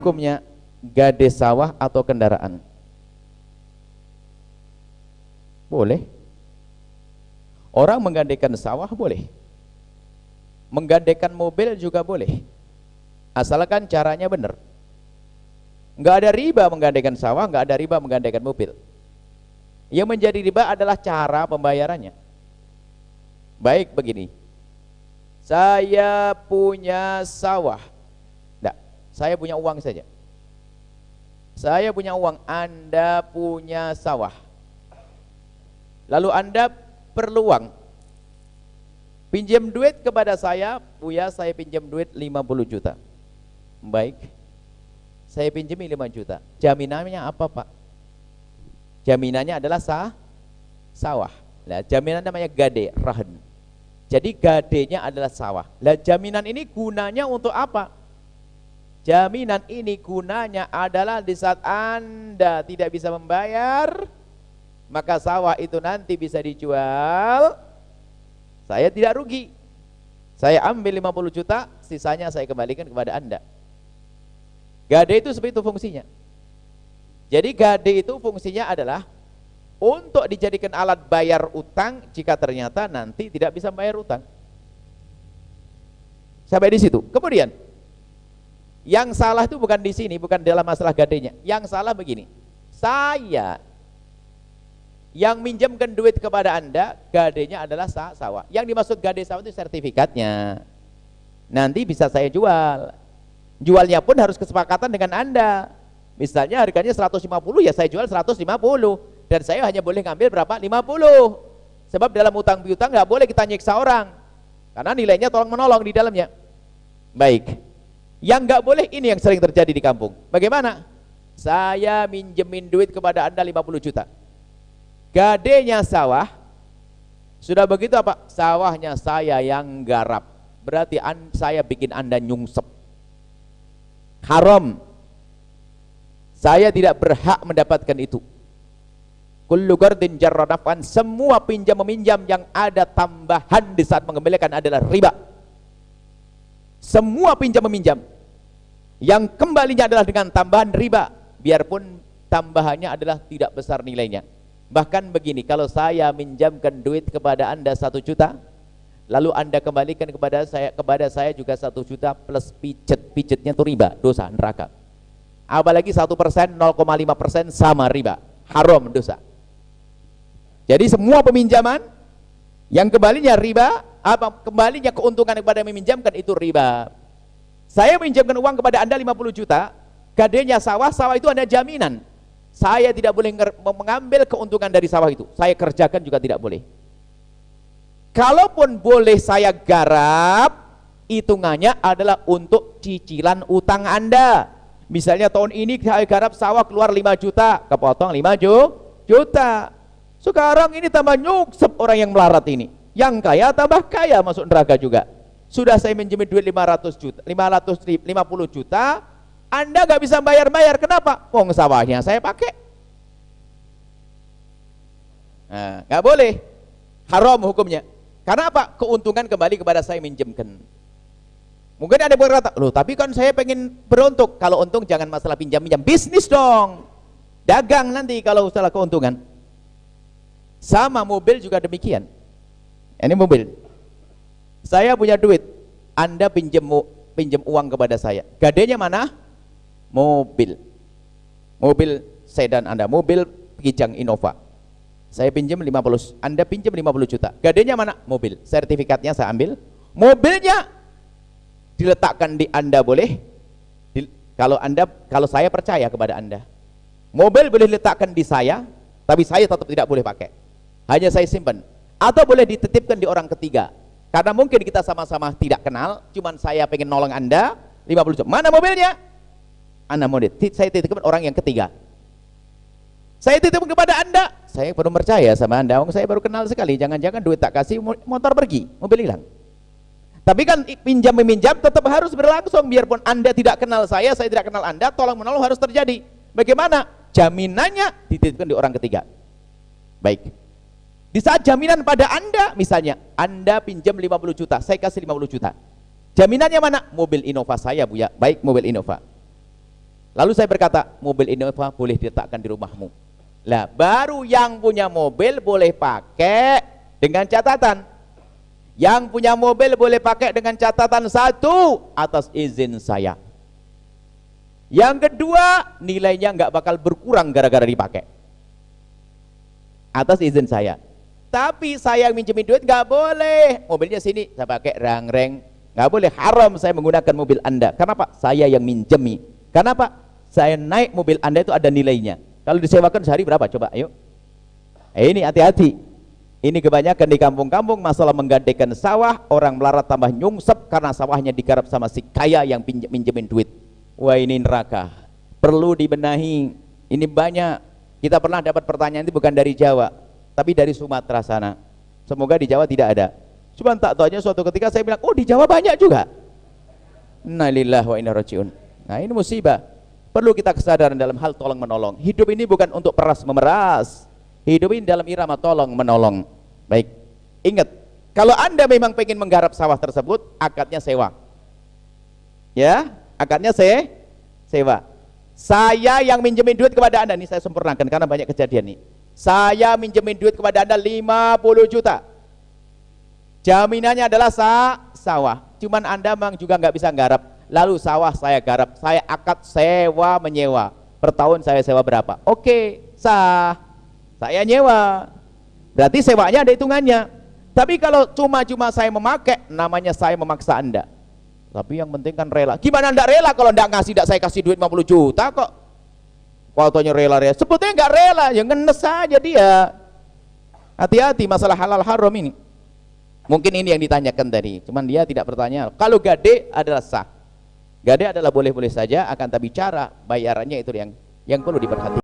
hukumnya gade sawah atau kendaraan? Boleh. Orang menggadaikan sawah boleh. Menggadaikan mobil juga boleh. Asalkan caranya benar. Nggak ada riba menggadaikan sawah, nggak ada riba menggadaikan mobil. Yang menjadi riba adalah cara pembayarannya. Baik begini. Saya punya sawah. Enggak, saya punya uang saja. Saya punya uang, Anda punya sawah. Lalu Anda perlu uang. Pinjam duit kepada saya, Buya, saya pinjam duit 50 juta. Baik. Saya pinjami 5 juta. Jaminannya apa, Pak? Jaminannya adalah sawah. Nah, jaminan namanya gade, rahan. Jadi gadenya adalah sawah. Lah jaminan ini gunanya untuk apa? Jaminan ini gunanya adalah di saat Anda tidak bisa membayar, maka sawah itu nanti bisa dijual. Saya tidak rugi. Saya ambil 50 juta, sisanya saya kembalikan kepada Anda. Gade itu seperti itu fungsinya. Jadi gade itu fungsinya adalah untuk dijadikan alat bayar utang jika ternyata nanti tidak bisa bayar utang. Sampai di situ. Kemudian yang salah itu bukan di sini, bukan dalam masalah gadenya. Yang salah begini. Saya yang minjamkan duit kepada Anda, gadenya adalah sawah. Yang dimaksud gade sawah itu sertifikatnya. Nanti bisa saya jual. Jualnya pun harus kesepakatan dengan Anda. Misalnya harganya 150, ya saya jual 150. Dan saya hanya boleh ngambil berapa? 50. Sebab dalam utang piutang nggak boleh kita nyiksa orang. Karena nilainya tolong menolong di dalamnya. Baik. Yang nggak boleh ini yang sering terjadi di kampung. Bagaimana? Saya minjemin duit kepada Anda 50 juta. Gadenya sawah. Sudah begitu apa? Sawahnya saya yang garap. Berarti saya bikin Anda nyungsep. Haram. Saya tidak berhak mendapatkan itu. Kullu qardin jarra naf'an, semua pinjam meminjam yang ada tambahan di saat mengembalikan adalah riba. Semua pinjam meminjam yang kembalinya adalah dengan tambahan riba, biarpun tambahannya adalah tidak besar nilainya. Bahkan begini, kalau saya minjamkan duit kepada Anda 1 juta, lalu Anda kembalikan kepada saya juga 1 juta plus pijetnya itu riba, dosa, neraka. Apalagi 1%, 0,5% sama riba, haram, dosa. Jadi semua peminjaman yang kembalinya riba, kembalinya keuntungan kepada yang meminjamkan itu riba. Saya minjamkan uang kepada Anda 50 juta, gadenya sawah itu ada jaminan. Saya tidak boleh mengambil keuntungan dari sawah itu. Saya kerjakan juga tidak boleh. Kalaupun boleh saya garap, hitungannya adalah untuk cicilan utang Anda. Misalnya tahun ini saya garap sawah keluar 5 juta, kepotong 5 juta. Sekarang ini tambah nyuksep orang yang melarat ini. Yang kaya tambah kaya, masuk neraka juga. Sudah saya minjemin duit 550 juta, Anda gak bisa bayar-bayar. Kenapa? Wong sawahnya saya pakai. Nah, gak boleh. Haram hukumnya. Karena apa? Keuntungan kembali kepada saya minjemkan. Mungkin ada yang berkata, loh tapi kan saya pengen beruntung. Kalau untung jangan masalah pinjam-pinjam, bisnis dong. Dagang nanti kalau salah keuntungan. Sama mobil juga demikian. Ini mobil. Saya punya duit, Anda pinjam uang kepada saya. Gadenya mana? Mobil. Mobil sedan Anda, mobil Kijang Innova. Saya pinjam 50, Anda pinjam 50 juta. Gadenya mana? Mobil. Sertifikatnya saya ambil. Mobilnya diletakkan di Anda boleh. Kalau saya percaya kepada Anda. Mobil boleh diletakkan di saya, tapi saya tetap tidak boleh pakai. Hanya saya simpan. Atau boleh dititipkan di orang ketiga. Karena mungkin kita sama-sama tidak kenal, cuman saya pengen nolong Anda 50 juta. Mana mobilnya? Anda mau saya titipkan orang yang ketiga. Saya titipkan kepada Anda. Saya belum percaya sama Anda. Saya baru kenal sekali. Jangan-jangan duit tak kasih, motor pergi, mobil hilang. Tapi kan pinjam meminjam tetap harus berlangsung. Biarpun Anda tidak kenal saya tidak kenal Anda, tolong menolong harus terjadi. Bagaimana? Jaminannya dititipkan di orang ketiga. Baik. Di saat jaminan pada Anda, misalnya Anda pinjam 50 juta, saya kasih 50 juta. Jaminannya mana? Mobil Innova saya, Buya. Baik, mobil Innova. Lalu saya berkata, mobil Innova boleh diletakkan di rumahmu. Lah, baru yang punya mobil boleh pakai dengan catatan. Yang punya mobil boleh pakai dengan catatan satu, atas izin saya. Yang kedua, nilainya nggak bakal berkurang gara-gara dipakai. Atas izin saya. Tapi saya yang minjemin duit nggak boleh. Mobilnya sini, saya pakai rang-reng. Nggak boleh, haram saya menggunakan mobil Anda. Kenapa? Saya yang minjemi. Kenapa? Saya naik mobil Anda itu ada nilainya. Kalau disewakan sehari berapa? Coba, ayo. Ini hati-hati. Ini kebanyakan di kampung-kampung masalah menggantikan sawah, orang melarat tambah nyungsep karena sawahnya digarap sama si kaya yang minjemin duit. Wah, ini neraka. Perlu dibenahi. Ini banyak. Kita pernah dapat pertanyaan itu bukan dari Jawa, tapi dari Sumatera sana. Semoga di Jawa tidak ada. Cuma tak tahunya suatu ketika saya bilang, oh di Jawa banyak juga. Innalillahi wa inna rajiun. Nah, ini musibah. Perlu kita kesadaran dalam hal tolong menolong. Hidup ini bukan untuk peras memeras. Hidup ini dalam irama tolong menolong. Baik, ingat, kalau Anda memang pengen menggarap sawah tersebut, akadnya sewa. Ya, akadnya sewa. Saya yang minjemin duit kepada Anda, ini saya sempurnakan karena banyak kejadian nih. Saya minjemin duit kepada Anda 50 juta. Jaminannya adalah sawah. Cuman Anda memang juga nggak bisa garap. Lalu sawah saya garap, saya akad sewa menyewa. Per tahun saya sewa berapa? Oke, sah. Saya nyewa. Berarti sewanya ada hitungannya. Tapi kalau cuma-cuma saya memakai, namanya saya memaksa Anda. Tapi yang penting kan rela. Gimana Anda rela kalau Anda ngasih, saya kasih duit 50 juta kok? Fotonya rela. Sebetulnya nggak rela, ya ngenes saja dia. Hati-hati masalah halal haram ini. Mungkin ini yang ditanyakan tadi, cuman dia tidak bertanya. Kalau gade adalah sah. Gade adalah boleh-boleh saja, akan tapi cara bayarannya itu yang perlu diperhatikan.